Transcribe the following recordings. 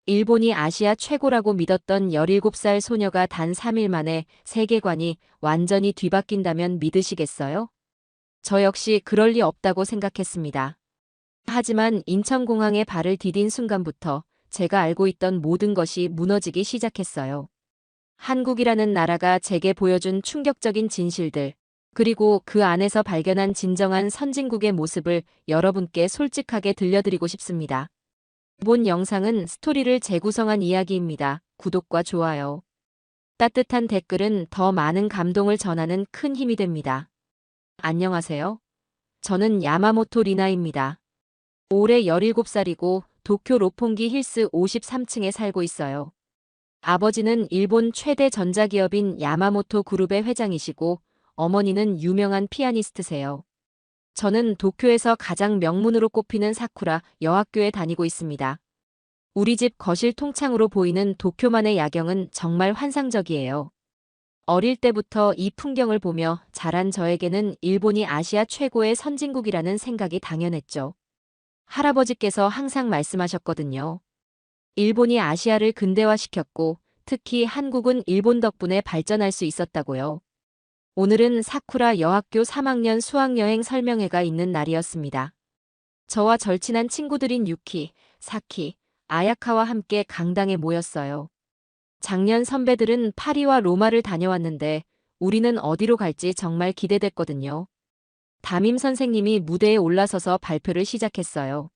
일본이 아시아 최고라고 믿었던 17살 소녀가 단 3일 만에 세계관이 완전히 뒤바뀐다면 믿으시겠어요? 저 역시 그럴 리 없다고 생각했습니다. 하지만 인천공항에 발을 디딘 순간부터 제가 알고 있던 모든 것이 무너지기 시작했어요. 한국이라는 나라가 제게 보여준 충격적인 진실들, 그리고 그 안에서 발견한 진정한 선진국의 모습을 여러분께 솔직하게 들려드리고 싶습니다. 본 영상은 스토리를 재구성한 이야기입니다. 구독과 좋아요, 따뜻한 댓글은 더 많은 감동을 전하는 큰 힘이 됩니다. 안녕하세요. 저는 야마모토 리나입니다. 올해 17살이고 도쿄 로폰기 힐스 53층에 살고 있어요. 아버지는 일본 최대 전자기업인 야마모토 그룹의 회장이시고 어머니는 유명한 피아니스트세요. 저는 도쿄에서 가장 명문으로 꼽히는 사쿠라 여학교에 다니고 있습니다. 우리 집 거실 통창으로 보이는 도쿄만의 야경은 정말 환상적이에요. 어릴 때부터 이 풍경을 보며 자란 저에게는 일본이 아시아 최고의 선진국이라는 생각이 당연했죠. 할아버지께서 항상 말씀하셨거든요. 일본이 아시아를 근대화시켰고 특히 한국은 일본 덕분에 발전할 수 있었다고요. 오늘은 사쿠라 여학교 3학년 수학여행 설명회가 있는 날이었습니다. 저와 절친한 친구들인 유키, 사키, 아야카와 함께 강당에 모였어요. 작년 선배들은 파리와 로마를 다녀왔는데 우리는 어디로 갈지 정말 기대됐거든요. 담임 선생님이 무대에 올라서서 발표를 시작했어요.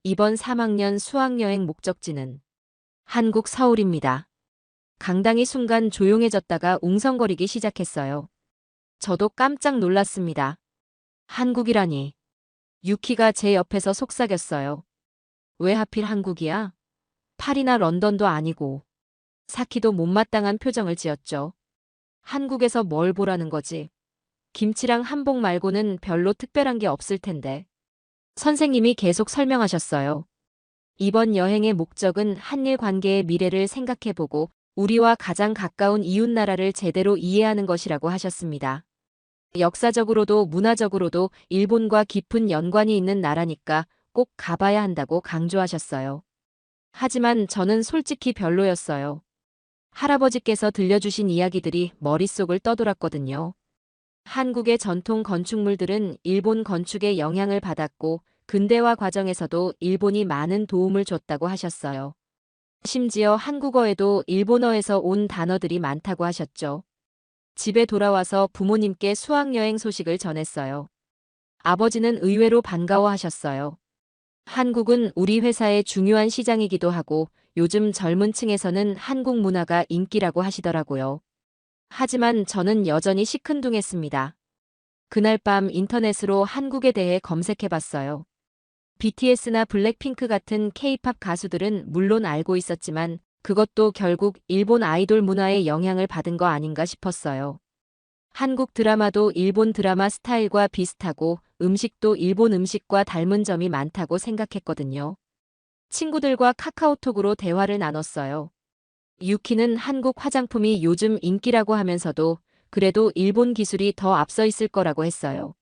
이번 3학년 수학여행 목적지는 한국 서울입니다. 강당이 순간 조용해졌다가 웅성거리기 시작했어요. 저도 깜짝 놀랐습니다. 한국이라니. 유키가 제 옆에서 속삭였어요. 왜 하필 한국이야? 파리나 런던도 아니고. 사키도 못마땅한 표정을 지었죠. 한국에서 뭘 보라는 거지? 김치랑 한복 말고는 별로 특별한 게 없을 텐데. 선생님이 계속 설명하셨어요. 이번 여행의 목적은 한일 관계의 미래를 생각해보고 우리와 가장 가까운 이웃나라를 제대로 이해하는 것이라고 하셨습니다. 역사적으로도 문화적으로도 일본과 깊은 연관이 있는 나라니까 꼭 가봐야 한다고 강조하셨어요. 하지만 저는 솔직히 별로였어요. 할아버지께서 들려주신 이야기들이 머릿속을 떠돌았거든요. 한국의 전통 건축물들은 일본 건축의 영향을 받았고 근대화 과정에서도 일본이 많은 도움을 줬다고 하셨어요. 심지어 한국어에도 일본어에서 온 단어들이 많다고 하셨죠. 집에 돌아와서 부모님께 수학여행 소식을 전했어요. 아버지는 의외로 반가워하셨어요. 한국은 우리 회사의 중요한 시장이기도 하고 요즘 젊은 층에서는 한국 문화가 인기라고 하시더라고요. 하지만 저는 여전히 시큰둥했습니다. 그날 밤 인터넷으로 한국에 대해 검색해봤어요. BTS나 블랙핑크 같은 K-팝 가수들은 물론 알고 있었지만 그것도 결국 일본 아이돌 문화의 영향을 받은 거 아닌가 싶었어요. 한국 드라마도 일본 드라마 스타일과 비슷하고 음식도 일본 음식과 닮은 점이 많다고 생각했거든요. 친구들과 카카오톡으로 대화를 나눴어요. 유키는 한국 화장품이 요즘 인기라고 하면서도 그래도 일본 기술이 더 앞서 있을 거라고 했어요.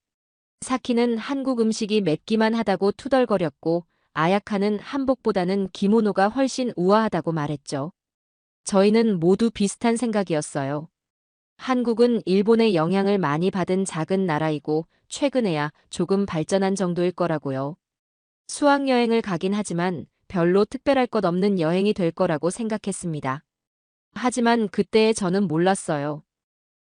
사키는 한국 음식이 맵기만 하다고 투덜거렸고 아야카는 한복보다는 기모노가 훨씬 우아하다고 말했죠. 저희는 모두 비슷한 생각이었어요. 한국은 일본의 영향을 많이 받은 작은 나라이고 최근에야 조금 발전한 정도일 거라고요. 수학여행을 가긴 하지만 별로 특별할 것 없는 여행이 될 거라고 생각했습니다. 하지만 그때의 저는 몰랐어요.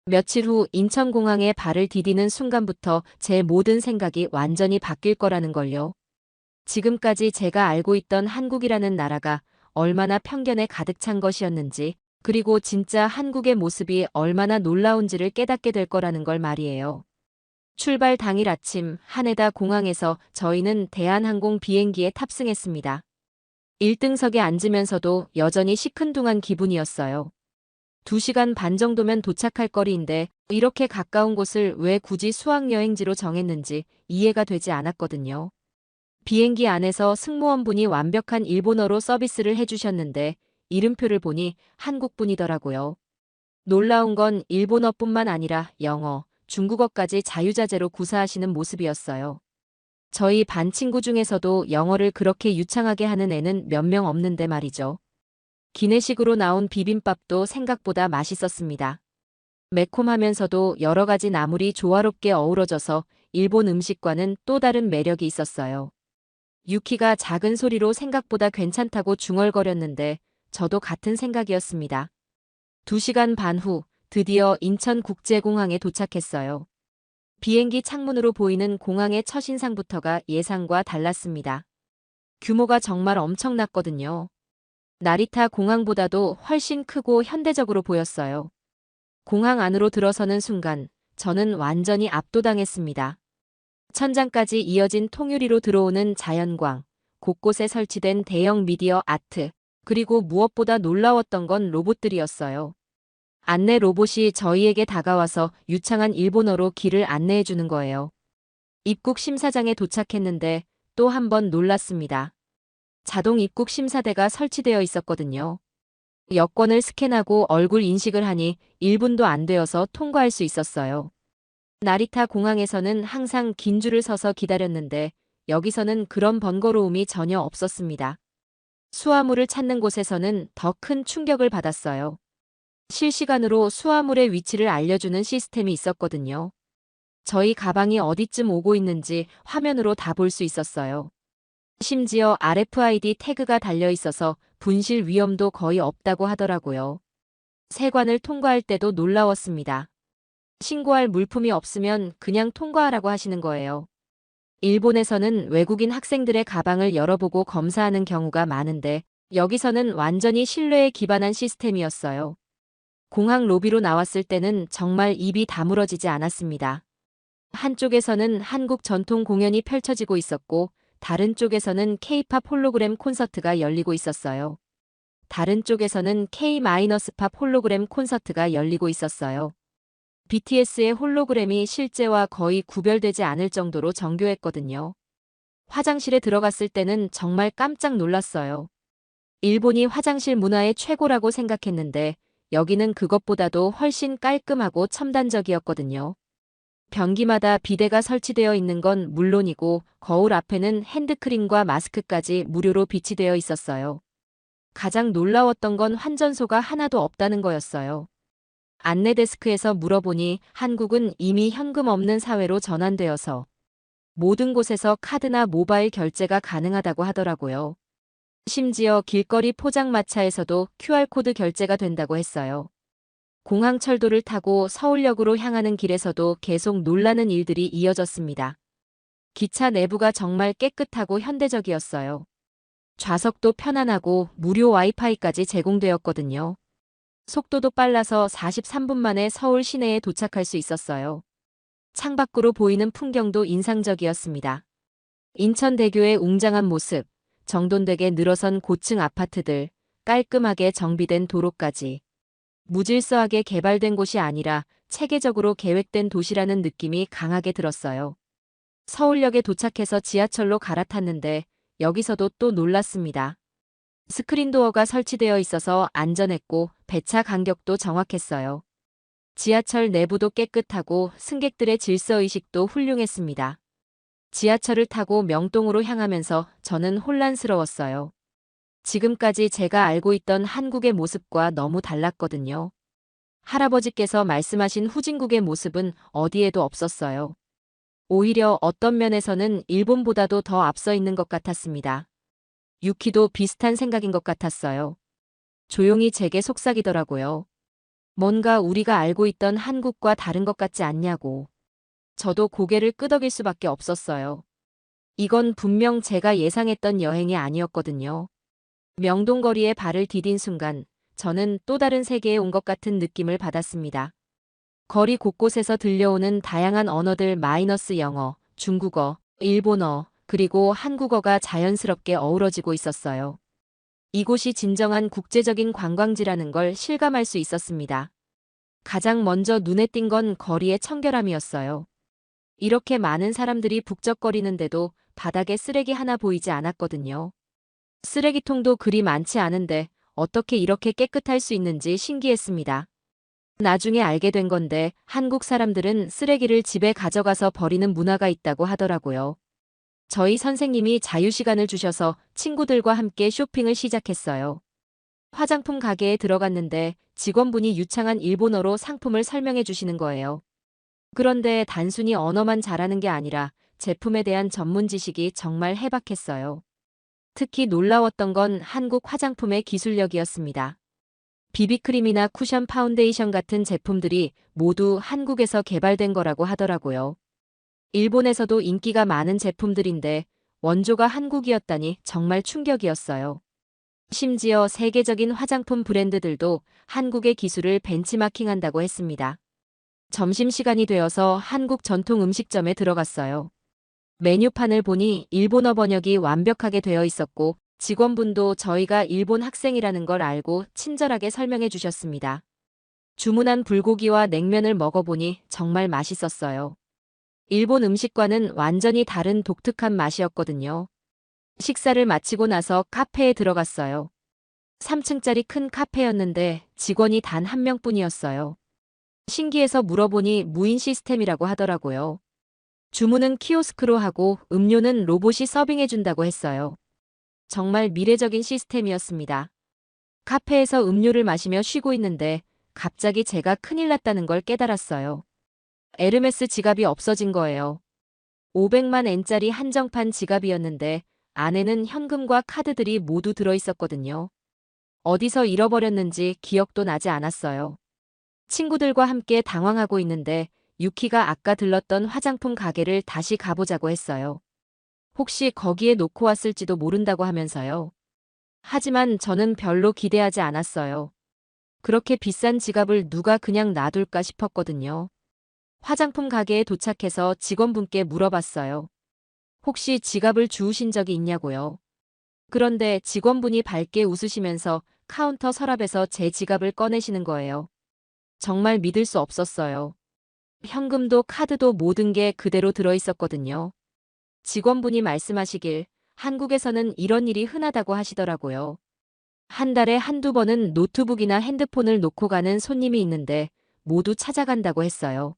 며칠 후 인천공항에 발을 디디는 순간부터 제 모든 생각이 완전히 바뀔 거라는 걸요. 지금까지 제가 알고 있던 한국이라는 나라가 얼마나 편견에 가득 찬 것이었는지, 그리고 진짜 한국의 모습이 얼마나 놀라운지를 깨닫게 될 거라는 걸 말이에요. 출발 당일 아침 하네다 공항에서 저희는 대한항공 비행기에 탑승했습니다. 1등석에 앉으면서도 여전히 시큰둥한 기분이었어요. 2시간 반 정도면 도착할 거리인데 이렇게 가까운 곳을 왜 굳이 수학여행지로 정했는지 이해가 되지 않았거든요. 비행기 안에서 승무원분이 완벽한 일본어로 서비스를 해주셨는데 이름표를 보니 한국분이더라고요. 놀라운 건 일본어뿐만 아니라 영어, 중국어까지 자유자재로 구사하시는 모습이었어요. 저희 반 친구 중에서도 영어를 그렇게 유창하게 하는 애는 몇 명 없는데 말이죠. 기내식으로 나온 비빔밥도 생각보다 맛있었습니다. 매콤하면서도 여러 가지 나물이 조화롭게 어우러져서 일본 음식과는 또 다른 매력이 있었어요. 유키가 작은 소리로 생각보다 괜찮다고 중얼거렸는데 저도 같은 생각이었습니다. 2시간 반 후 드디어 인천국제공항에 도착했어요. 비행기 창문으로 보이는 공항의 첫인상부터가 예상과 달랐습니다. 규모가 정말 엄청났거든요. 나리타 공항보다도 훨씬 크고 현대적으로 보였어요. 공항 안으로 들어서는 순간 저는 완전히 압도당했습니다. 천장까지 이어진 통유리로 들어오는 자연광, 곳곳에 설치된 대형 미디어 아트, 그리고 무엇보다 놀라웠던 건 로봇들이었어요. 안내 로봇이 저희에게 다가와서 유창한 일본어로 길을 안내해 주는 거예요. 입국 심사장에 도착했는데 또 한 번 놀랐습니다. 자동 입국 심사대가 설치되어 있었거든요. 여권을 스캔하고 얼굴 인식을 하니 1분도 안 되어서 통과할 수 있었어요. 나리타 공항에서는 항상 긴 줄을 서서 기다렸는데 여기서는 그런 번거로움이 전혀 없었습니다. 수화물을 찾는 곳에서는 더 큰 충격을 받았어요. 실시간으로 수화물의 위치를 알려주는 시스템이 있었거든요. 저희 가방이 어디쯤 오고 있는지 화면으로 다 볼 수 있었어요. 심지어 RFID 태그가 달려 있어서 분실 위험도 거의 없다고 하더라고요. 세관을 통과할 때도 놀라웠습니다. 신고할 물품이 없으면 그냥 통과하라고 하시는 거예요. 일본에서는 외국인 학생들의 가방을 열어보고 검사하는 경우가 많은데 여기서는 완전히 신뢰에 기반한 시스템이었어요. 공항 로비로 나왔을 때는 정말 입이 다물어지지 않았습니다. 한쪽에서는 한국 전통 공연이 펼쳐지고 있었고 다른 쪽에서는 K-팝 홀로그램 콘서트가 열리고 있었어요. 다른 쪽에서는 K-팝 홀로그램 콘서트가 열리고 있었어요. BTS의 홀로그램이 실제와 거의 구별되지 않을 정도로 정교했거든요. 화장실에 들어갔을 때는 정말 깜짝 놀랐어요. 일본이 화장실 문화의 최고라고 생각했는데 여기는 그것보다도 훨씬 깔끔하고 첨단적이었거든요. 변기마다 비데가 설치되어 있는 건 물론이고 거울 앞에는 핸드크림과 마스크까지 무료로 비치되어 있었어요. 가장 놀라웠던 건 환전소가 하나도 없다는 거였어요. 안내 데스크에서 물어보니 한국은 이미 현금 없는 사회로 전환되어서 모든 곳에서 카드나 모바일 결제가 가능하다고 하더라고요. 심지어 길거리 포장마차에서도 QR코드 결제가 된다고 했어요. 공항철도를 타고 서울역으로 향하는 길에서도 계속 놀라는 일들이 이어졌습니다. 기차 내부가 정말 깨끗하고 현대적이었어요. 좌석도 편안하고 무료 와이파이까지 제공되었거든요. 속도도 빨라서 43분 만에 서울 시내에 도착할 수 있었어요. 창밖으로 보이는 풍경도 인상적이었습니다. 인천대교의 웅장한 모습, 정돈되게 늘어선 고층 아파트들, 깔끔하게 정비된 도로까지. 무질서하게 개발된 곳이 아니라 체계적으로 계획된 도시라는 느낌이 강하게 들었어요. 서울역에 도착해서 지하철로 갈아탔는데 여기서도 또 놀랐습니다. 스크린도어가 설치되어 있어서 안전했고 배차 간격도 정확했어요. 지하철 내부도 깨끗하고 승객들의 질서의식도 훌륭했습니다. 지하철을 타고 명동으로 향하면서 저는 혼란스러웠어요. 지금까지 제가 알고 있던 한국의 모습과 너무 달랐거든요. 할아버지께서 말씀하신 후진국의 모습은 어디에도 없었어요. 오히려 어떤 면에서는 일본보다도 더 앞서 있는 것 같았습니다. 유키도 비슷한 생각인 것 같았어요. 조용히 제게 속삭이더라고요. 뭔가 우리가 알고 있던 한국과 다른 것 같지 않냐고. 저도 고개를 끄덕일 수밖에 없었어요. 이건 분명 제가 예상했던 여행이 아니었거든요. 명동거리에 발을 디딘 순간 저는 또 다른 세계에 온 것 같은 느낌을 받았습니다. 거리 곳곳에서 들려오는 다양한 언어들 마이너스 영어, 중국어, 일본어, 그리고 한국어가 자연스럽게 어우러지고 있었어요. 이곳이 진정한 국제적인 관광지라는 걸 실감할 수 있었습니다. 가장 먼저 눈에 띈 건 거리의 청결함이었어요. 이렇게 많은 사람들이 북적거리는데도 바닥에 쓰레기 하나 보이지 않았거든요. 쓰레기통도 그리 많지 않은데 어떻게 이렇게 깨끗할 수 있는지 신기했습니다. 나중에 알게 된 건데 한국 사람들은 쓰레기를 집에 가져가서 버리는 문화가 있다고 하더라고요. 저희 선생님이 자유시간을 주셔서 친구들과 함께 쇼핑을 시작했어요. 화장품 가게에 들어갔는데 직원분이 유창한 일본어로 상품을 설명해 주시는 거예요. 그런데 단순히 언어만 잘하는 게 아니라 제품에 대한 전문 지식이 정말 해박했어요. 특히 놀라웠던 건 한국 화장품의 기술력이었습니다. 비비크림이나 쿠션 파운데이션 같은 제품들이 모두 한국에서 개발된 거라고 하더라고요. 일본에서도 인기가 많은 제품들인데 원조가 한국이었다니 정말 충격이었어요. 심지어 세계적인 화장품 브랜드들도 한국의 기술을 벤치마킹한다고 했습니다. 점심시간이 되어서 한국 전통 음식점에 들어갔어요. 메뉴판을 보니 일본어 번역이 완벽하게 되어 있었고 직원분도 저희가 일본 학생이라는 걸 알고 친절하게 설명해 주셨습니다. 주문한 불고기와 냉면을 먹어보니 정말 맛있었어요. 일본 음식과는 완전히 다른 독특한 맛이었거든요. 식사를 마치고 나서 카페에 들어갔어요. 3층짜리 큰 카페였는데 직원이 단 한 명뿐이었어요. 신기해서 물어보니 무인 시스템이라고 하더라고요. 주문은 키오스크로 하고 음료는 로봇이 서빙해준다고 했어요. 정말 미래적인 시스템이었습니다. 카페에서 음료를 마시며 쉬고 있는데 갑자기 제가 큰일 났다는 걸 깨달았어요. 에르메스 지갑이 없어진 거예요. 500만 엔짜리 한정판 지갑이었는데 안에는 현금과 카드들이 모두 들어있었거든요. 어디서 잃어버렸는지 기억도 나지 않았어요. 친구들과 함께 당황하고 있는데 유키가 아까 들렀던 화장품 가게를 다시 가보자고 했어요. 혹시 거기에 놓고 왔을지도 모른다고 하면서요. 하지만 저는 별로 기대하지 않았어요. 그렇게 비싼 지갑을 누가 그냥 놔둘까 싶었거든요. 화장품 가게에 도착해서 직원분께 물어봤어요. 혹시 지갑을 주우신 적이 있냐고요. 그런데 직원분이 밝게 웃으시면서 카운터 서랍에서 제 지갑을 꺼내시는 거예요. 정말 믿을 수 없었어요. 현금도 카드도 모든 게 그대로 들어있었거든요. 직원분이 말씀하시길 한국에서는 이런 일이 흔하다고 하시더라고요. 한 달에 한두 번은 노트북이나 핸드폰을 놓고 가는 손님이 있는데 모두 찾아간다고 했어요.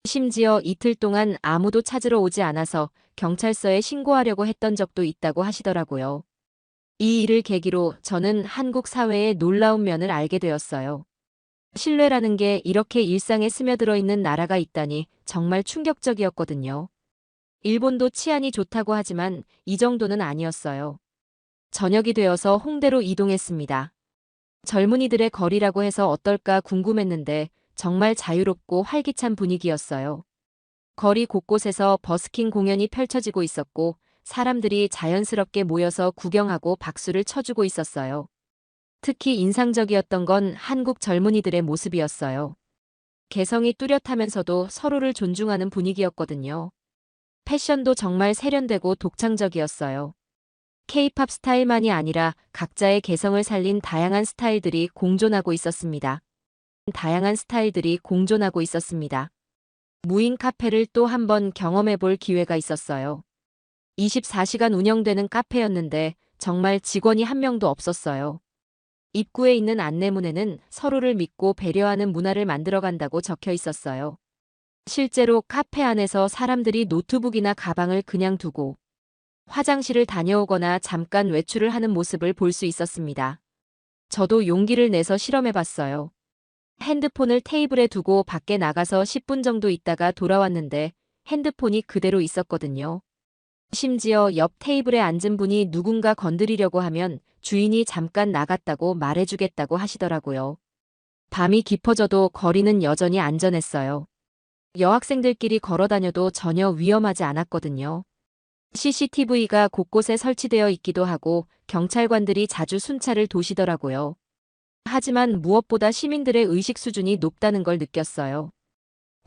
심지어 이틀 동안 아무도 찾으러 오지 않아서 경찰서에 신고하려고 했던 적도 있다고 하시더라고요. 이 일을 계기로 저는 한국 사회의 놀라운 면을 알게 되었어요. 신뢰라는 게 이렇게 일상에 스며들어 있는 나라가 있다니 정말 충격적이었거든요. 일본도 치안이 좋다고 하지만 이 정도는 아니었어요. 저녁이 되어서 홍대로 이동했습니다. 젊은이들의 거리라고 해서 어떨까 궁금했는데 정말 자유롭고 활기찬 분위기였어요. 거리 곳곳에서 버스킹 공연이 펼쳐지고 있었고 사람들이 자연스럽게 모여서 구경하고 박수를 쳐주고 있었어요. 특히 인상적이었던 건 한국 젊은이들의 모습이었어요. 개성이 뚜렷하면서도 서로를 존중하는 분위기였거든요. 패션도 정말 세련되고 독창적이었어요. K-팝 스타일만이 아니라 각자의 개성을 살린 다양한 스타일들이 공존하고 있었습니다. 무인 카페를 또 한 번 경험해 볼 기회가 있었어요. 24시간 운영되는 카페였는데 정말 직원이 한 명도 없었어요. 입구에 있는 안내문에는 서로를 믿고 배려하는 문화를 만들어간다고 적혀 있었어요. 실제로 카페 안에서 사람들이 노트북이나 가방을 그냥 두고 화장실을 다녀오거나 잠깐 외출을 하는 모습을 볼 수 있었습니다. 저도 용기를 내서 실험해봤어요. 핸드폰을 테이블에 두고 밖에 나가서 10분 정도 있다가 돌아왔는데 핸드폰이 그대로 있었거든요. 심지어 옆 테이블에 앉은 분이 누군가 건드리려고 하면 주인이 잠깐 나갔다고 말해주겠다고 하시더라고요. 밤이 깊어져도 거리는 여전히 안전했어요. 여학생들끼리 걸어다녀도 전혀 위험하지 않았거든요. CCTV가 곳곳에 설치되어 있기도 하고 경찰관들이 자주 순찰을 도시더라고요. 하지만 무엇보다 시민들의 의식 수준이 높다는 걸 느꼈어요.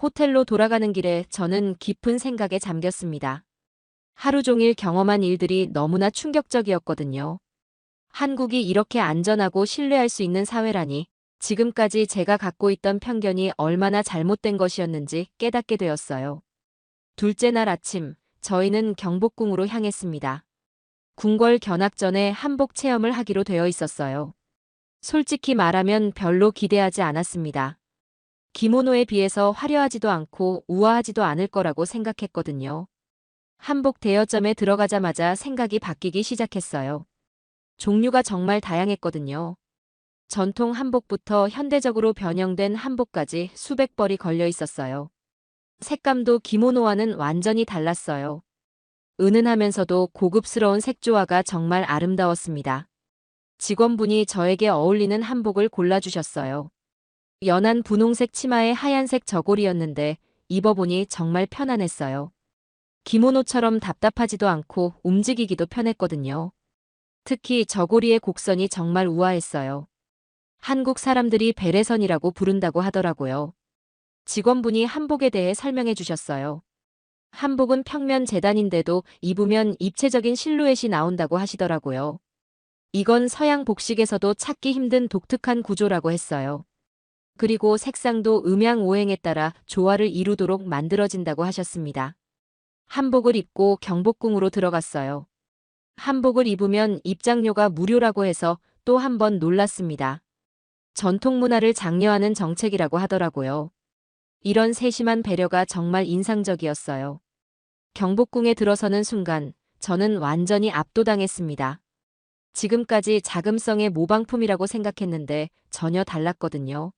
호텔로 돌아가는 길에 저는 깊은 생각에 잠겼습니다. 하루 종일 경험한 일들이 너무나 충격적이었거든요. 한국이 이렇게 안전하고 신뢰할 수 있는 사회라니 지금까지 제가 갖고 있던 편견이 얼마나 잘못된 것이었는지 깨닫게 되었어요. 둘째 날 아침, 저희는 경복궁으로 향했습니다. 궁궐 견학 전에 한복 체험을 하기로 되어 있었어요. 솔직히 말하면 별로 기대하지 않았습니다. 기모노에 비해서 화려하지도 않고 우아하지도 않을 거라고 생각했거든요. 한복 대여점에 들어가자마자 생각이 바뀌기 시작했어요. 종류가 정말 다양했거든요. 전통 한복부터 현대적으로 변형된 한복까지 수백 벌이 걸려 있었어요. 색감도 기모노와는 완전히 달랐어요. 은은하면서도 고급스러운 색조화가 정말 아름다웠습니다. 직원분이 저에게 어울리는 한복을 골라주셨어요. 연한 분홍색 치마에 하얀색 저고리였는데 입어보니 정말 편안했어요. 기모노처럼 답답하지도 않고 움직이기도 편했거든요. 특히 저고리의 곡선이 정말 우아했어요. 한국 사람들이 베레선이라고 부른다고 하더라고요. 직원분이 한복에 대해 설명해 주셨어요. 한복은 평면 재단인데도 입으면 입체적인 실루엣이 나온다고 하시더라고요. 이건 서양 복식에서도 찾기 힘든 독특한 구조라고 했어요. 그리고 색상도 음양오행에 따라 조화를 이루도록 만들어진다고 하셨습니다. 한복을 입고 경복궁으로 들어갔어요. 한복을 입으면 입장료가 무료라고 해서 또 한 번 놀랐습니다. 전통 문화를 장려하는 정책이라고 하더라고요. 이런 세심한 배려가 정말 인상적이었어요. 경복궁에 들어서는 순간 저는 완전히 압도당했습니다. 지금까지 자금성의 모방품이라고 생각했는데 전혀 달랐거든요.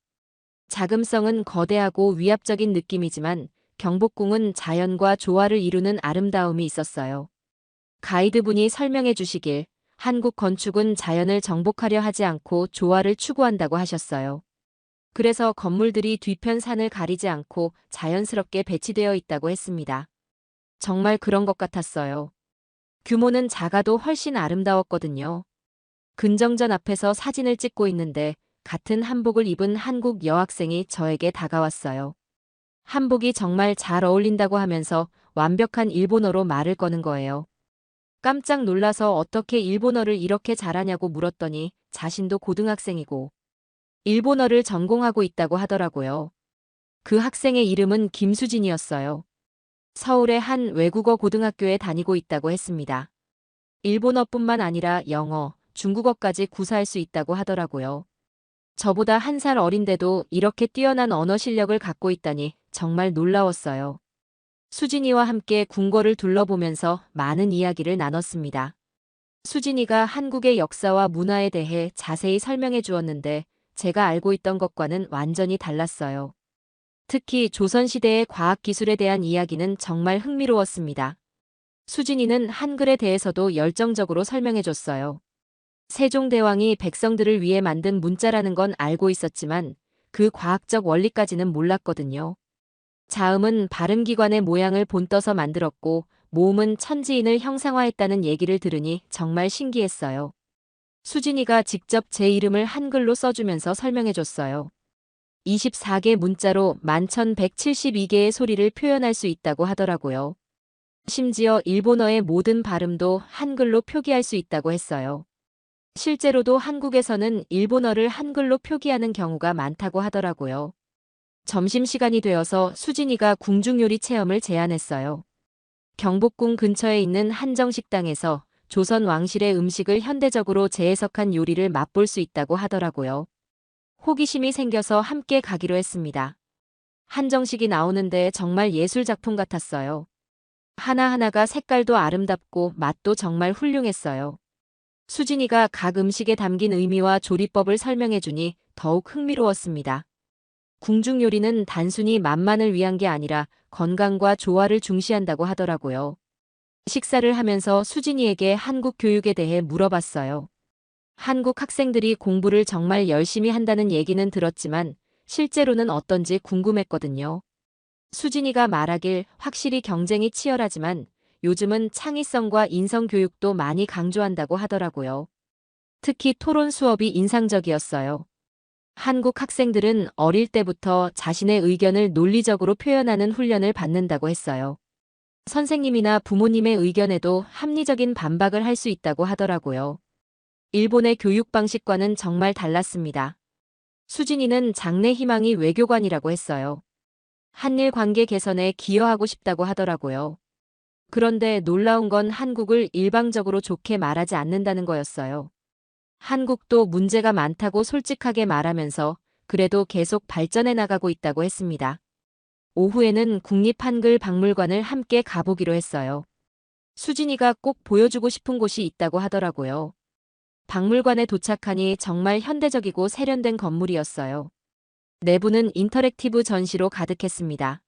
자금성은 거대하고 위압적인 느낌이지만 경복궁은 자연과 조화를 이루는 아름다움이 있었어요. 가이드분이 설명해 주시길 한국 건축은 자연을 정복하려 하지 않고 조화를 추구한다고 하셨어요. 그래서 건물들이 뒤편 산을 가리지 않고 자연스럽게 배치되어 있다고 했습니다. 정말 그런 것 같았어요. 규모는 작아도 훨씬 아름다웠거든요. 근정전 앞에서 사진을 찍고 있는데 같은 한복을 입은 한국 여학생이 저에게 다가왔어요. 한복이 정말 잘 어울린다고 하면서 완벽한 일본어로 말을 거는 거예요. 깜짝 놀라서 어떻게 일본어를 이렇게 잘하냐고 물었더니 자신도 고등학생이고 일본어를 전공하고 있다고 하더라고요. 그 학생의 이름은 김수진이었어요. 서울의 한 외국어 고등학교에 다니고 있다고 했습니다. 일본어뿐만 아니라 영어, 중국어까지 구사할 수 있다고 하더라고요. 저보다 한 살 어린데도 이렇게 뛰어난 언어 실력을 갖고 있다니 정말 놀라웠어요. 수진이와 함께 궁궐을 둘러보면서 많은 이야기를 나눴습니다. 수진이가 한국의 역사와 문화에 대해 자세히 설명해 주었는데 제가 알고 있던 것과는 완전히 달랐어요. 특히 조선시대의 과학기술에 대한 이야기는 정말 흥미로웠습니다. 수진이는 한글에 대해서도 열정적으로 설명해 줬어요. 세종대왕이 백성들을 위해 만든 문자라는 건 알고 있었지만 그 과학적 원리까지는 몰랐거든요. 자음은 발음기관의 모양을 본떠서 만들었고 모음은 천지인을 형상화했다는 얘기를 들으니 정말 신기했어요. 수진이가 직접 제 이름을 한글로 써주면서 설명해줬어요. 24개 문자로 11,172개의 소리를 표현할 수 있다고 하더라고요. 심지어 일본어의 모든 발음도 한글로 표기할 수 있다고 했어요. 실제로도 한국에서는 일본어를 한글로 표기하는 경우가 많다고 하더라고요. 점심시간이 되어서 수진이가 궁중요리 체험을 제안했어요. 경복궁 근처에 있는 한정식당에서 조선 왕실의 음식을 현대적으로 재해석한 요리를 맛볼 수 있다고 하더라고요. 호기심이 생겨서 함께 가기로 했습니다. 한정식이 나오는데 정말 예술작품 같았어요. 하나하나가 색깔도 아름답고 맛도 정말 훌륭했어요. 수진이가 각 음식에 담긴 의미와 조리법을 설명해주니 더욱 흥미로웠습니다. 궁중 요리는 단순히 맛만을 위한 게 아니라 건강과 조화를 중시한다고 하더라고요. 식사를 하면서 수진이에게 한국 교육에 대해 물어봤어요. 한국 학생들이 공부를 정말 열심히 한다는 얘기는 들었지만 실제로는 어떤지 궁금했거든요. 수진이가 말하길 확실히 경쟁이 치열하지만 요즘은 창의성과 인성교육도 많이 강조한다고 하더라고요. 특히 토론 수업이 인상적이었어요. 한국 학생들은 어릴 때부터 자신의 의견을 논리적으로 표현하는 훈련을 받는다고 했어요. 선생님이나 부모님의 의견에도 합리적인 반박을 할 수 있다고 하더라고요. 일본의 교육 방식과는 정말 달랐습니다. 수진이는 장래 희망이 외교관이라고 했어요. 한일 관계 개선에 기여하고 싶다고 하더라고요. 그런데 놀라운 건 한국을 일방적으로 좋게 말하지 않는다는 거였어요. 한국도 문제가 많다고 솔직하게 말하면서 그래도 계속 발전해 나가고 있다고 했습니다. 오후에는 국립한글박물관을 함께 가보기로 했어요. 수진이가 꼭 보여주고 싶은 곳이 있다고 하더라고요. 박물관에 도착하니 정말 현대적이고 세련된 건물이었어요. 내부는 인터랙티브 전시로 가득했습니다.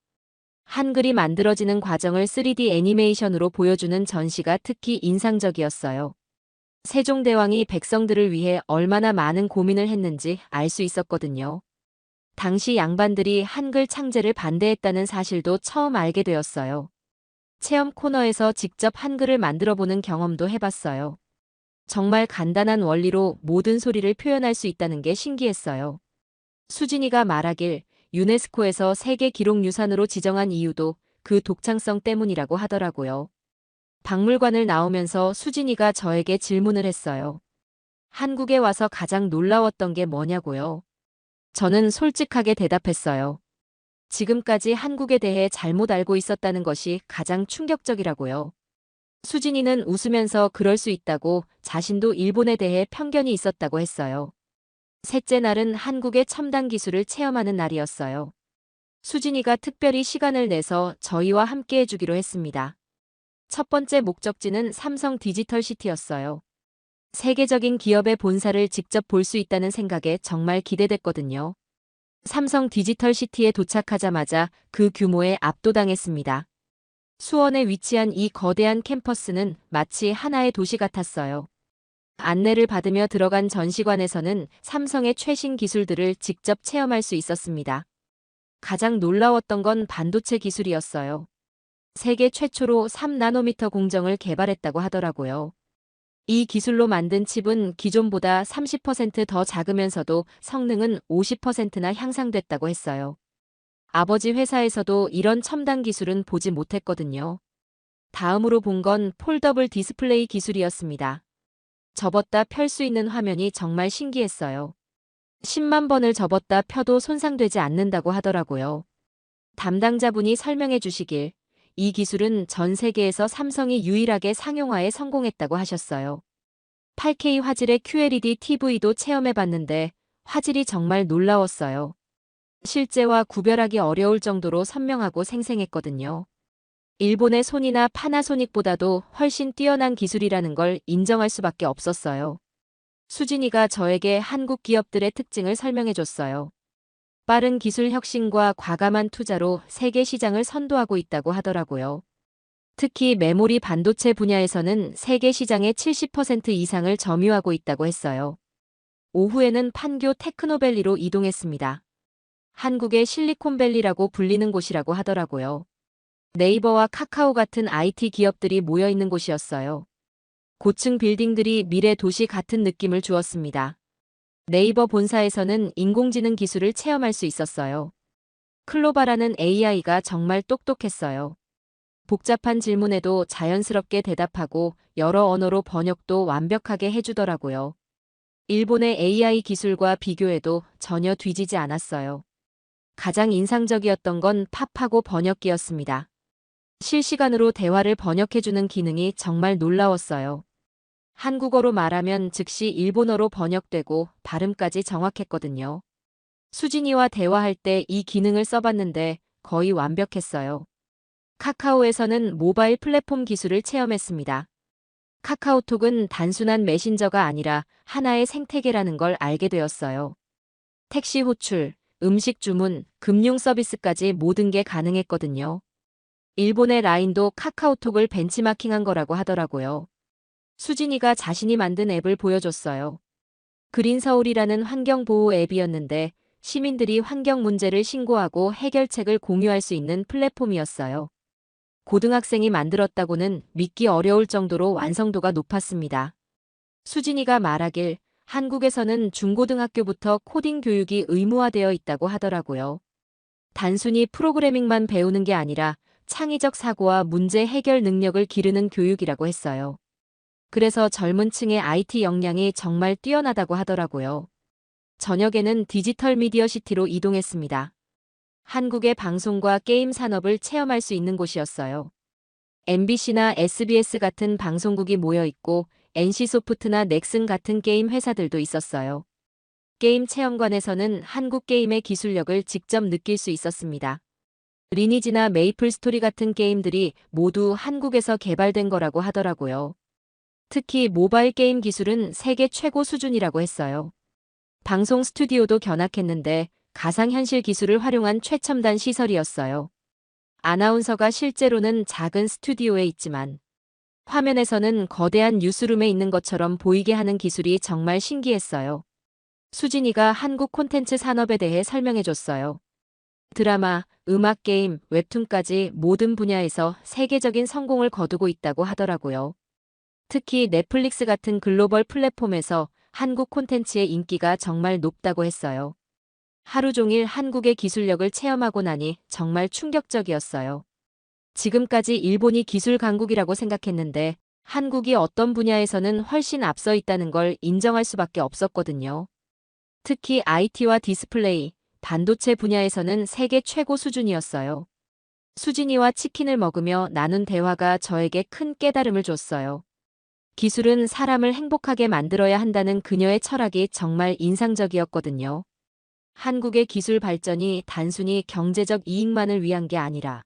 한글이 만들어지는 과정을 3D 애니메이션으로 보여주는 전시가 특히 인상적이었어요. 세종대왕이 백성들을 위해 얼마나 많은 고민을 했는지 알 수 있었거든요. 당시 양반들이 한글 창제를 반대했다는 사실도 처음 알게 되었어요. 체험 코너에서 직접 한글을 만들어보는 경험도 해봤어요. 정말 간단한 원리로 모든 소리를 표현할 수 있다는 게 신기했어요. 수진이가 말하길 유네스코에서 세계 기록유산으로 지정한 이유도 그 독창성 때문이라고 하더라고요. 박물관을 나오면서 수진이가 저에게 질문을 했어요. 한국에 와서 가장 놀라웠던 게 뭐냐고요? 저는 솔직하게 대답했어요. 지금까지 한국에 대해 잘못 알고 있었다는 것이 가장 충격적이라고요. 수진이는 웃으면서 그럴 수 있다고 자신도 일본에 대해 편견이 있었다고 했어요. 셋째 날은 한국의 첨단 기술을 체험하는 날이었어요. 수진이가 특별히 시간을 내서 저희와 함께 해주기로 했습니다. 첫 번째 목적지는 삼성 디지털 시티였어요. 세계적인 기업의 본사를 직접 볼 수 있다는 생각에 정말 기대됐거든요. 삼성 디지털 시티에 도착하자마자 그 규모에 압도당했습니다. 수원에 위치한 이 거대한 캠퍼스는 마치 하나의 도시 같았어요. 안내를 받으며 들어간 전시관에서는 삼성의 최신 기술들을 직접 체험할 수 있었습니다. 가장 놀라웠던 건 반도체 기술이었어요. 세계 최초로 3나노미터 공정을 개발했다고 하더라고요. 이 기술로 만든 칩은 기존보다 30% 더 작으면서도 성능은 50%나 향상됐다고 했어요. 아버지 회사에서도 이런 첨단 기술은 보지 못했거든요. 다음으로 본 건 폴더블 디스플레이 기술이었습니다. 접었다 펼 수 있는 화면이 정말 신기했어요. 10만 번을 접었다 펴도 손상되지 않는다고 하더라고요. 담당자분이 설명해 주시길 이 기술은 전 세계에서 삼성이 유일하게 상용화에 성공했다고 하셨어요. 8K 화질의 QLED TV도 체험해봤는데 화질이 정말 놀라웠어요. 실제와 구별하기 어려울 정도로 선명하고 생생했거든요. 일본의 소니나 파나소닉보다도 훨씬 뛰어난 기술이라는 걸 인정할 수밖에 없었어요. 수진이가 저에게 한국 기업들의 특징을 설명해줬어요. 빠른 기술 혁신과 과감한 투자로 세계 시장을 선도하고 있다고 하더라고요. 특히 메모리 반도체 분야에서는 세계 시장의 70% 이상을 점유하고 있다고 했어요. 오후에는 판교 테크노밸리로 이동했습니다. 한국의 실리콘밸리라고 불리는 곳이라고 하더라고요. 네이버와 카카오 같은 IT 기업들이 모여 있는 곳이었어요. 고층 빌딩들이 미래 도시 같은 느낌을 주었습니다. 네이버 본사에서는 인공지능 기술을 체험할 수 있었어요. 클로바라는 AI가 정말 똑똑했어요. 복잡한 질문에도 자연스럽게 대답하고 여러 언어로 번역도 완벽하게 해주더라고요. 일본의 AI 기술과 비교해도 전혀 뒤지지 않았어요. 가장 인상적이었던 건 팝하고 번역기였습니다. 실시간으로 대화를 번역해주는 기능이 정말 놀라웠어요. 한국어로 말하면 즉시 일본어로 번역되고 발음까지 정확했거든요. 수진이와 대화할 때 이 기능을 써봤는데 거의 완벽했어요. 카카오에서는 모바일 플랫폼 기술을 체험했습니다. 카카오톡은 단순한 메신저가 아니라 하나의 생태계라는 걸 알게 되었어요. 택시 호출, 음식 주문, 금융 서비스까지 모든 게 가능했거든요. 일본의 라인도 카카오톡을 벤치마킹한 거라고 하더라고요. 수진이가 자신이 만든 앱을 보여줬어요. 그린서울이라는 환경보호 앱이었는데 시민들이 환경 문제를 신고하고 해결책을 공유할 수 있는 플랫폼이었어요. 고등학생이 만들었다고는 믿기 어려울 정도로 완성도가 높았습니다. 수진이가 말하길 한국에서는 중고등학교부터 코딩 교육이 의무화되어 있다고 하더라고요. 단순히 프로그래밍만 배우는 게 아니라 창의적 사고와 문제 해결 능력을 기르는 교육이라고 했어요. 그래서 젊은 층의 IT 역량이 정말 뛰어나다고 하더라고요. 저녁에는 디지털 미디어 시티로 이동했습니다. 한국의 방송과 게임 산업을 체험할 수 있는 곳이었어요. MBC나 SBS 같은 방송국이 모여 있고 NC소프트나 넥슨 같은 게임 회사들도 있었어요. 게임 체험관에서는 한국 게임의 기술력을 직접 느낄 수 있었습니다. 리니지나 메이플 스토리 같은 게임들이 모두 한국에서 개발된 거라고 하더라고요. 특히 모바일 게임 기술은 세계 최고 수준이라고 했어요. 방송 스튜디오도 견학했는데 가상현실 기술을 활용한 최첨단 시설이었어요. 아나운서가 실제로는 작은 스튜디오에 있지만 화면에서는 거대한 뉴스룸에 있는 것처럼 보이게 하는 기술이 정말 신기했어요. 수진이가 한국 콘텐츠 산업에 대해 설명해줬어요. 드라마, 음악, 게임, 웹툰까지 모든 분야에서 세계적인 성공을 거두고 있다고 하더라고요. 특히 넷플릭스 같은 글로벌 플랫폼에서 한국 콘텐츠의 인기가 정말 높다고 했어요. 하루 종일 한국의 기술력을 체험하고 나니 정말 충격적이었어요. 지금까지 일본이 기술 강국이라고 생각했는데 한국이 어떤 분야에서는 훨씬 앞서 있다는 걸 인정할 수밖에 없었거든요. 특히 IT와 디스플레이, 반도체 분야에서는 세계 최고 수준이었어요. 수진이와 치킨을 먹으며 나눈 대화가 저에게 큰 깨달음을 줬어요. 기술은 사람을 행복하게 만들어야 한다는 그녀의 철학이 정말 인상적이었거든요. 한국의 기술 발전이 단순히 경제적 이익만을 위한 게 아니라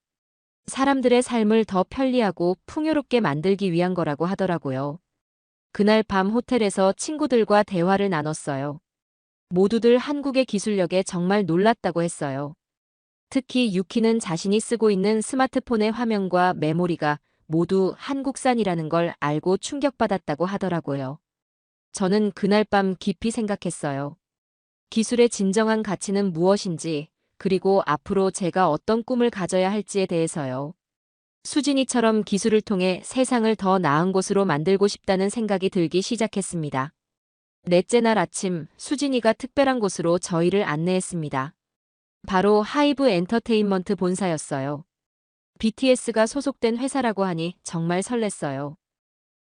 사람들의 삶을 더 편리하고 풍요롭게 만들기 위한 거라고 하더라고요. 그날 밤 호텔에서 친구들과 대화를 나눴어요. 모두들 한국의 기술력에 정말 놀랐다고 했어요. 특히 유키는 자신이 쓰고 있는 스마트폰의 화면과 메모리가 모두 한국산이라는 걸 알고 충격받았다고 하더라고요. 저는 그날 밤 깊이 생각했어요. 기술의 진정한 가치는 무엇인지, 그리고 앞으로 제가 어떤 꿈을 가져야 할지에 대해서요. 수진이처럼 기술을 통해 세상을 더 나은 곳으로 만들고 싶다는 생각이 들기 시작했습니다. 넷째 날 아침, 수진이가 특별한 곳으로 저희를 안내했습니다. 바로 하이브 엔터테인먼트 본사였어요. BTS가 소속된 회사라고 하니 정말 설렜어요.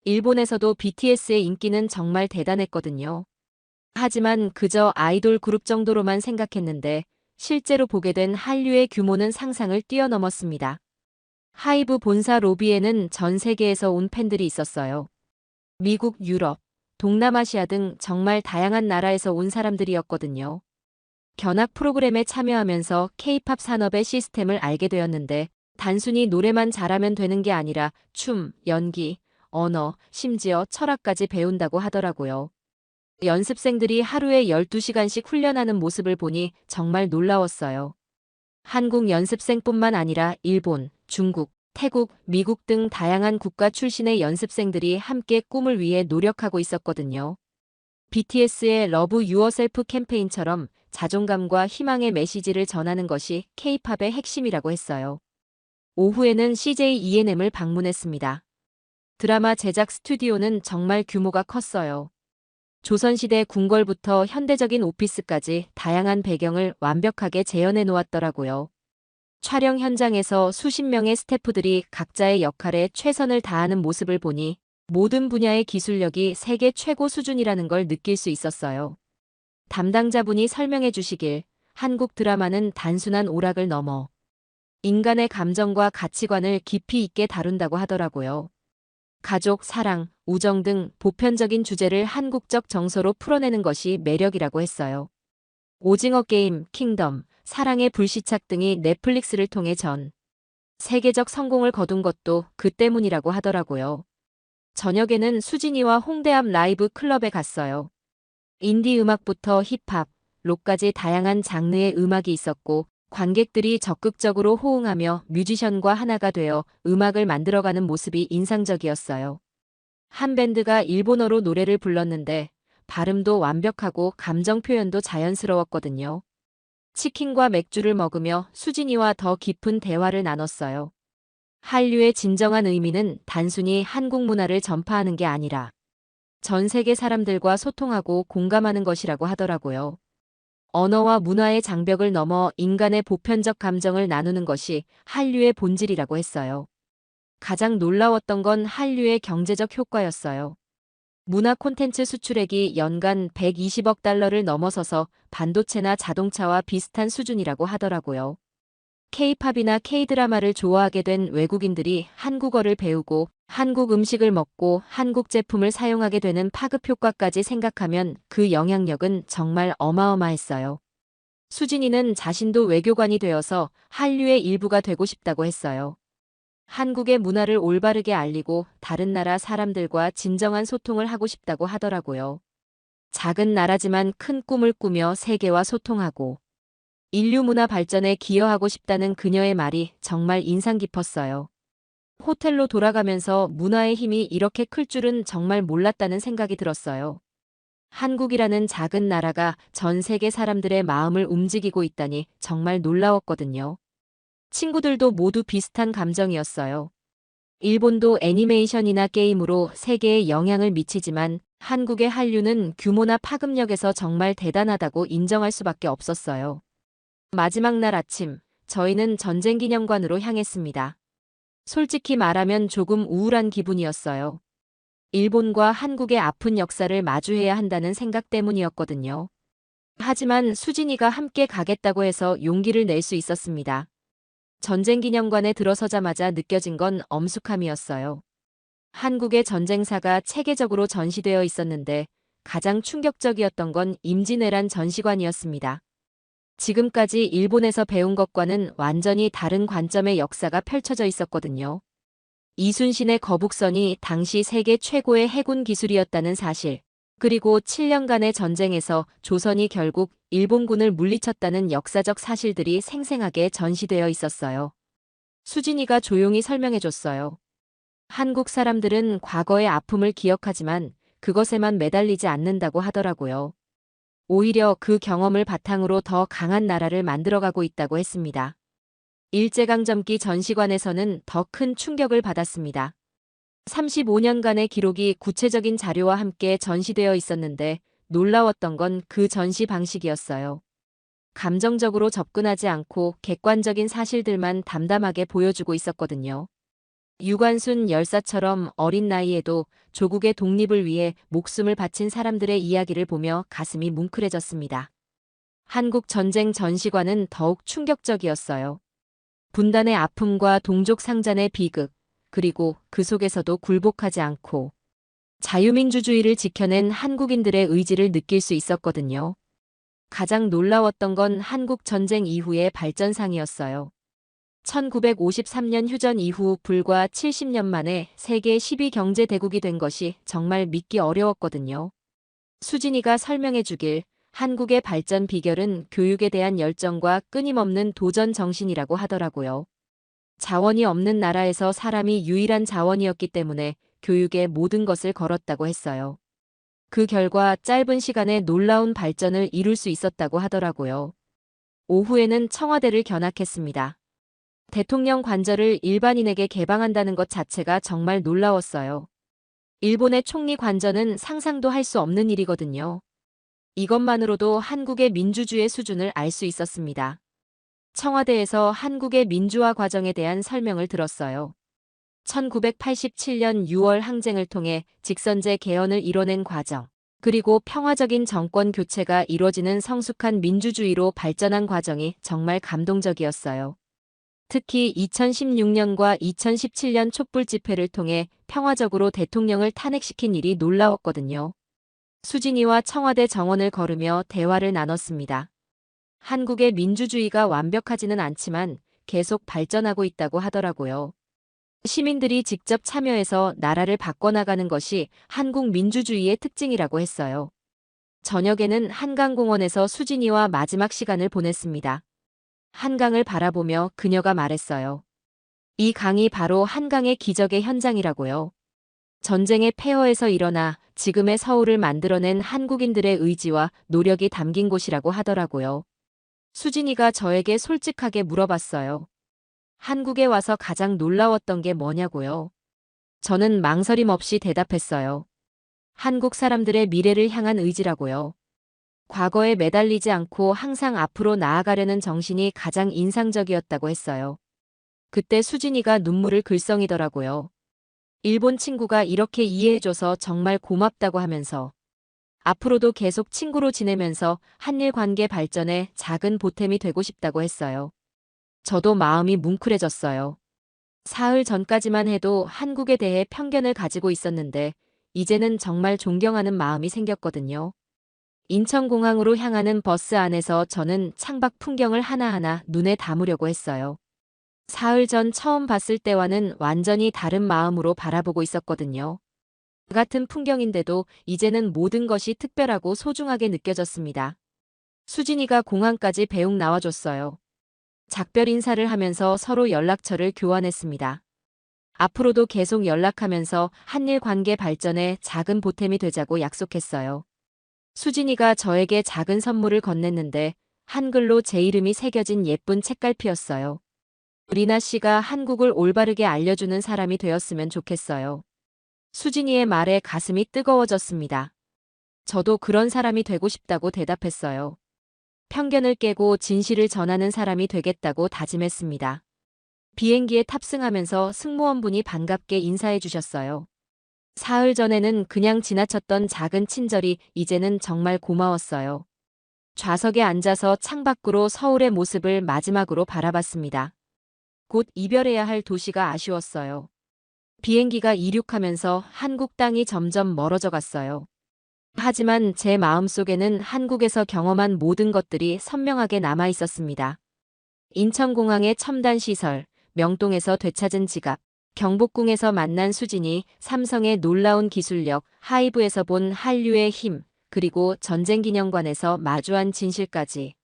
일본에서도 BTS의 인기는 정말 대단했거든요. 하지만 그저 아이돌 그룹 정도로만 생각했는데 실제로 보게 된 한류의 규모는 상상을 뛰어넘었습니다. 하이브 본사 로비에는 전 세계에서 온 팬들이 있었어요. 미국, 유럽, 동남아시아 등 정말 다양한 나라에서 온 사람들이었거든요. 견학 프로그램에 참여하면서 K-팝 산업의 시스템을 알게 되었는데 단순히 노래만 잘하면 되는 게 아니라 춤, 연기, 언어, 심지어 철학까지 배운다고 하더라고요. 연습생들이 하루에 12시간씩 훈련하는 모습을 보니 정말 놀라웠어요. 한국 연습생뿐만 아니라 일본, 중국, 태국, 미국 등 다양한 국가 출신의 연습생들이 함께 꿈을 위해 노력하고 있었거든요. BTS의 러브 유어셀프 캠페인처럼 자존감과 희망의 메시지를 전하는 것이 K-팝의 핵심이라고 했어요. 오후에는 CJ ENM을 방문했습니다. 드라마 제작 스튜디오는 정말 규모가 컸어요. 조선시대 궁궐부터 현대적인 오피스까지 다양한 배경을 완벽하게 재현해 놓았더라고요. 촬영 현장에서 수십 명의 스태프들이 각자의 역할에 최선을 다하는 모습을 보니 모든 분야의 기술력이 세계 최고 수준이라는 걸 느낄 수 있었어요. 담당자분이 설명해 주시길 한국 드라마는 단순한 오락을 넘어 인간의 감정과 가치관을 깊이 있게 다룬다고 하더라고요. 가족, 사랑, 우정 등 보편적인 주제를 한국적 정서로 풀어내는 것이 매력이라고 했어요. 오징어 게임, 킹덤, 사랑의 불시착 등이 넷플릭스를 통해 전 세계적 성공을 거둔 것도 그 때문이라고 하더라고요. 저녁에는 수진이와 홍대 앞 라이브 클럽에 갔어요. 인디 음악부터 힙합, 록까지 다양한 장르의 음악이 있었고 관객들이 적극적으로 호응하며 뮤지션과 하나가 되어 음악을 만들어가는 모습이 인상적이었어요. 한 밴드가 일본어로 노래를 불렀는데 발음도 완벽하고 감정 표현도 자연스러웠거든요. 치킨과 맥주를 먹으며 수진이와 더 깊은 대화를 나눴어요. 한류의 진정한 의미는 단순히 한국 문화를 전파하는 게 아니라 전 세계 사람들과 소통하고 공감하는 것이라고 하더라고요. 언어와 문화의 장벽을 넘어 인간의 보편적 감정을 나누는 것이 한류의 본질이라고 했어요. 가장 놀라웠던 건 한류의 경제적 효과였어요. 문화 콘텐츠 수출액이 연간 120억 달러를 넘어서서 반도체나 자동차와 비슷한 수준이라고 하더라고요. K-팝이나 K-드라마를 좋아하게 된 외국인들이 한국어를 배우고 한국 음식을 먹고 한국 제품을 사용하게 되는 파급 효과까지 생각하면 그 영향력은 정말 어마어마했어요. 수진이는 자신도 외교관이 되어서 한류의 일부가 되고 싶다고 했어요. 한국의 문화를 올바르게 알리고 다른 나라 사람들과 진정한 소통을 하고 싶다고 하더라고요. 작은 나라지만 큰 꿈을 꾸며 세계와 소통하고 인류 문화 발전에 기여하고 싶다는 그녀의 말이 정말 인상 깊었어요. 호텔로 돌아가면서 문화의 힘이 이렇게 클 줄은 정말 몰랐다는 생각이 들었어요. 한국이라는 작은 나라가 전 세계 사람들의 마음을 움직이고 있다니 정말 놀라웠거든요. 친구들도 모두 비슷한 감정이었어요. 일본도 애니메이션이나 게임으로 세계에 영향을 미치지만 한국의 한류는 규모나 파급력에서 정말 대단하다고 인정할 수밖에 없었어요. 마지막 날 아침, 저희는 전쟁기념관으로 향했습니다. 솔직히 말하면 조금 우울한 기분이었어요. 일본과 한국의 아픈 역사를 마주해야 한다는 생각 때문이었거든요. 하지만 수진이가 함께 가겠다고 해서 용기를 낼 수 있었습니다. 전쟁기념관에 들어서자마자 느껴진 건 엄숙함이었어요. 한국의 전쟁사가 체계적으로 전시되어 있었는데 가장 충격적이었던 건 임진왜란 전시관이었습니다. 지금까지 일본에서 배운 것과는 완전히 다른 관점의 역사가 펼쳐져 있었거든요. 이순신의 거북선이 당시 세계 최고의 해군 기술이었다는 사실, 그리고 7년간의 전쟁에서 조선이 결국 일본군을 물리쳤다는 역사적 사실들이 생생하게 전시되어 있었어요. 수진이가 조용히 설명해줬어요. 한국 사람들은 과거의 아픔을 기억하지만 그것에만 매달리지 않는다고 하더라고요. 오히려 그 경험을 바탕으로 더 강한 나라를 만들어가고 있다고 했습니다. 일제강점기 전시관에서는 더 큰 충격을 받았습니다. 35년간의 기록이 구체적인 자료와 함께 전시되어 있었는데 놀라웠던 건 그 전시 방식이었어요. 감정적으로 접근하지 않고 객관적인 사실들만 담담하게 보여주고 있었거든요. 유관순 열사처럼 어린 나이에도 조국의 독립을 위해 목숨을 바친 사람들의 이야기를 보며 가슴이 뭉클해졌습니다. 한국 전쟁 전시관은 더욱 충격적이었어요. 분단의 아픔과 동족 상잔의 비극, 그리고 그 속에서도 굴복하지 않고 자유민주주의를 지켜낸 한국인들의 의지를 느낄 수 있었거든요. 가장 놀라웠던 건 한국 전쟁 이후의 발전상이었어요. 1953년 휴전 이후 불과 70년 만에 세계 10위 경제 대국이 된 것이 정말 믿기 어려웠거든요. 수진이가 설명해 주길 한국의 발전 비결은 교육에 대한 열정과 끊임없는 도전 정신이라고 하더라고요. 자원이 없는 나라에서 사람이 유일한 자원이었기 때문에 교육에 모든 것을 걸었다고 했어요. 그 결과 짧은 시간에 놀라운 발전을 이룰 수 있었다고 하더라고요. 오후에는 청와대를 견학했습니다. 대통령 관저를 일반인에게 개방한다는 것 자체가 정말 놀라웠어요. 일본의 총리 관저는 상상도 할 수 없는 일이거든요. 이것만으로도 한국의 민주주의 수준을 알 수 있었습니다. 청와대에서 한국의 민주화 과정에 대한 설명을 들었어요. 1987년 6월 항쟁을 통해 직선제 개헌을 이뤄낸 과정, 그리고 평화적인 정권 교체가 이뤄지는 성숙한 민주주의로 발전한 과정이 정말 감동적이었어요. 특히 2016년과 2017년 촛불 집회를 통해 평화적으로 대통령을 탄핵시킨 일이 놀라웠거든요. 수진이와 청와대 정원을 걸으며 대화를 나눴습니다. 한국의 민주주의가 완벽하지는 않지만 계속 발전하고 있다고 하더라고요. 시민들이 직접 참여해서 나라를 바꿔나가는 것이 한국 민주주의의 특징이라고 했어요. 저녁에는 한강공원에서 수진이와 마지막 시간을 보냈습니다. 한강을 바라보며 그녀가 말했어요. 이 강이 바로 한강의 기적의 현장이라고요. 전쟁의 폐허에서 일어나 지금의 서울을 만들어낸 한국인들의 의지와 노력이 담긴 곳이라고 하더라고요. 수진이가 저에게 솔직하게 물어봤어요. 한국에 와서 가장 놀라웠던 게 뭐냐고요? 저는 망설임 없이 대답했어요. 한국 사람들의 미래를 향한 의지라고요. 과거에 매달리지 않고 항상 앞으로 나아가려는 정신이 가장 인상적이었다고 했어요. 그때 수진이가 눈물을 글썽이더라고요. 일본 친구가 이렇게 이해해줘서 정말 고맙다고 하면서 앞으로도 계속 친구로 지내면서 한일 관계 발전에 작은 보탬이 되고 싶다고 했어요. 저도 마음이 뭉클해졌어요. 사흘 전까지만 해도 한국에 대해 편견을 가지고 있었는데 이제는 정말 존경하는 마음이 생겼거든요. 인천공항으로 향하는 버스 안에서 저는 창밖 풍경을 하나하나 눈에 담으려고 했어요. 사흘 전 처음 봤을 때와는 완전히 다른 마음으로 바라보고 있었거든요. 같은 풍경인데도 이제는 모든 것이 특별하고 소중하게 느껴졌습니다. 수진이가 공항까지 배웅 나와줬어요. 작별 인사를 하면서 서로 연락처를 교환했습니다. 앞으로도 계속 연락하면서 한일 관계 발전에 작은 보탬이 되자고 약속했어요. 수진이가 저에게 작은 선물을 건넸는데 한글로 제 이름이 새겨진 예쁜 책갈피였어요. 리나 씨가 한국을 올바르게 알려주는 사람이 되었으면 좋겠어요. 수진이의 말에 가슴이 뜨거워졌습니다. 저도 그런 사람이 되고 싶다고 대답했어요. 편견을 깨고 진실을 전하는 사람이 되겠다고 다짐했습니다. 비행기에 탑승하면서 승무원분이 반갑게 인사해 주셨어요. 사흘 전에는 그냥 지나쳤던 작은 친절이 이제는 정말 고마웠어요. 좌석에 앉아서 창밖으로 서울의 모습을 마지막으로 바라봤습니다. 곧 이별해야 할 도시가 아쉬웠어요. 비행기가 이륙하면서 한국 땅이 점점 멀어져 갔어요. 하지만 제 마음속에는 한국에서 경험한 모든 것들이 선명하게 남아 있었습니다. 인천공항의 첨단 시설, 명동에서 되찾은 지갑, 경복궁에서 만난 수진이, 삼성의 놀라운 기술력, 하이브에서 본 한류의 힘, 그리고 전쟁기념관에서 마주한 진실까지.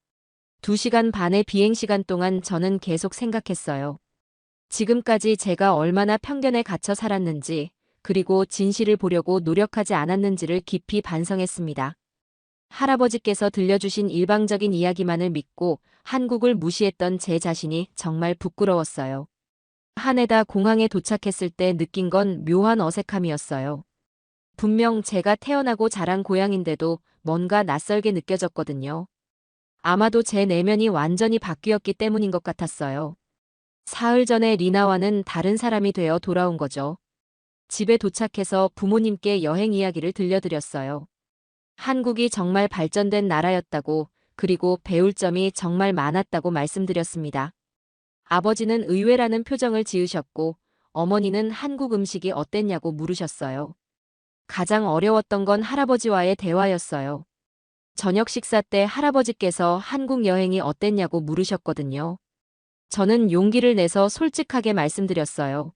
2시간 반의 비행시간 동안 저는 계속 생각했어요. 지금까지 제가 얼마나 편견에 갇혀 살았는지, 그리고 진실을 보려고 노력하지 않았는지를 깊이 반성했습니다. 할아버지께서 들려주신 일방적인 이야기만을 믿고 한국을 무시했던 제 자신이 정말 부끄러웠어요. 하네다 공항에 도착했을 때 느낀 건 묘한 어색함이었어요. 분명 제가 태어나고 자란 고향인데도 뭔가 낯설게 느껴졌거든요. 아마도 제 내면이 완전히 바뀌었기 때문인 것 같았어요. 사흘 전에 리나와는 다른 사람이 되어 돌아온 거죠. 집에 도착해서 부모님께 여행 이야기를 들려드렸어요. 한국이 정말 발전된 나라였다고, 그리고 배울 점이 정말 많았다고 말씀드렸습니다. 아버지는 의외라는 표정을 지으셨고, 어머니는 한국 음식이 어땠냐고 물으셨어요. 가장 어려웠던 건 할아버지와의 대화였어요. 저녁 식사 때 할아버지께서 한국 여행이 어땠냐고 물으셨거든요. 저는 용기를 내서 솔직하게 말씀드렸어요.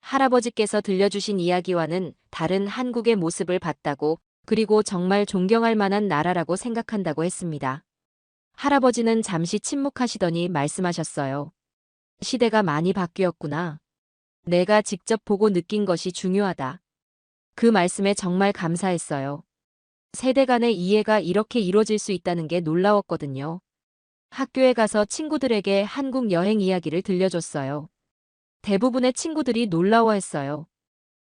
할아버지께서 들려주신 이야기와는 다른 한국의 모습을 봤다고, 그리고 정말 존경할 만한 나라라고 생각한다고 했습니다. 할아버지는 잠시 침묵하시더니 말씀하셨어요. 시대가 많이 바뀌었구나. 내가 직접 보고 느낀 것이 중요하다. 그 말씀에 정말 감사했어요. 세대 간의 이해가 이렇게 이루어질 수 있다는 게 놀라웠거든요. 학교에 가서 친구들에게 한국 여행 이야기를 들려줬어요. 대부분의 친구들이 놀라워했어요.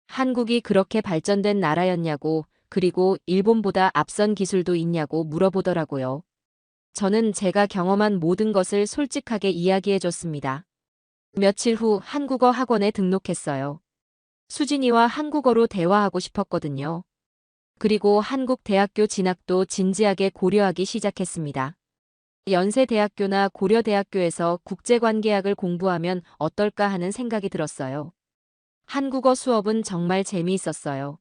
한국이 그렇게 발전된 나라였냐고, 그리고 일본보다 앞선 기술도 있냐고 물어보더라고요. 저는 제가 경험한 모든 것을 솔직하게 이야기해줬습니다. 며칠 후 한국어 학원에 등록했어요. 수진이와 한국어로 대화하고 싶었거든요. 그리고 한국 대학교 진학도 진지하게 고려하기 시작했습니다. 연세대학교나 고려대학교에서 국제관계학을 공부하면 어떨까 하는 생각이 들었어요. 한국어 수업은 정말 재미있었어요.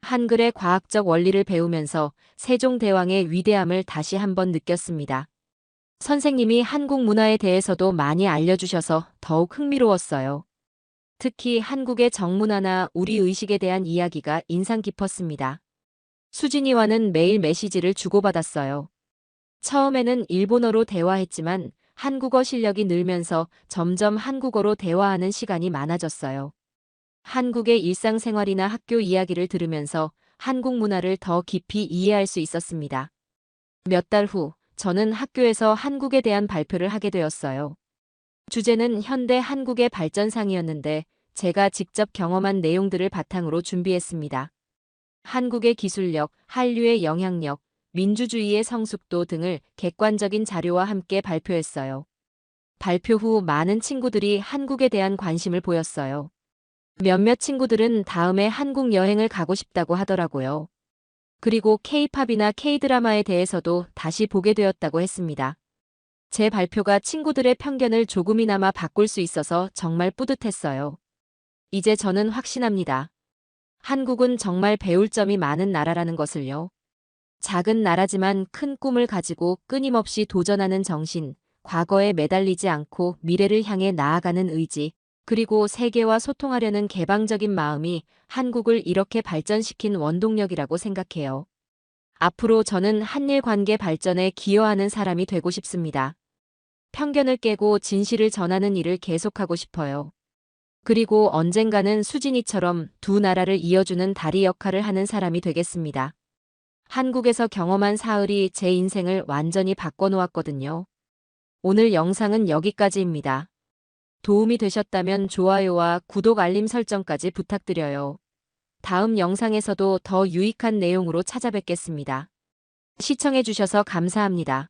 한글의 과학적 원리를 배우면서 세종대왕의 위대함을 다시 한번 느꼈습니다. 선생님이 한국 문화에 대해서도 많이 알려주셔서 더욱 흥미로웠어요. 특히 한국의 정문화나 우리 의식에 대한 이야기가 인상 깊었습니다. 수진이와는 매일 메시지를 주고받았어요. 처음에는 일본어로 대화했지만 한국어 실력이 늘면서 점점 한국어로 대화하는 시간이 많아졌어요. 한국의 일상생활이나 학교 이야기를 들으면서 한국 문화를 더 깊이 이해할 수 있었습니다. 몇 달 후, 저는 학교에서 한국에 대한 발표를 하게 되었어요. 주제는 현대 한국의 발전상이었는데 제가 직접 경험한 내용들을 바탕으로 준비했습니다. 한국의 기술력, 한류의 영향력, 민주주의의 성숙도 등을 객관적인 자료와 함께 발표했어요. 발표 후 많은 친구들이 한국에 대한 관심을 보였어요. 몇몇 친구들은 다음에 한국 여행을 가고 싶다고 하더라고요. 그리고 K-팝이나 K-드라마에 대해서도 다시 보게 되었다고 했습니다. 제 발표가 친구들의 편견을 조금이나마 바꿀 수 있어서 정말 뿌듯했어요. 이제 저는 확신합니다. 한국은 정말 배울 점이 많은 나라라는 것을요. 작은 나라지만 큰 꿈을 가지고 끊임없이 도전하는 정신, 과거에 매달리지 않고 미래를 향해 나아가는 의지, 그리고 세계와 소통하려는 개방적인 마음이 한국을 이렇게 발전시킨 원동력이라고 생각해요. 앞으로 저는 한일 관계 발전에 기여하는 사람이 되고 싶습니다. 편견을 깨고 진실을 전하는 일을 계속하고 싶어요. 그리고 언젠가는 수진이처럼 두 나라를 이어주는 다리 역할을 하는 사람이 되겠습니다. 한국에서 경험한 사흘이 제 인생을 완전히 바꿔놓았거든요. 오늘 영상은 여기까지입니다. 도움이 되셨다면 좋아요와 구독 알림 설정까지 부탁드려요. 다음 영상에서도 더 유익한 내용으로 찾아뵙겠습니다. 시청해주셔서 감사합니다.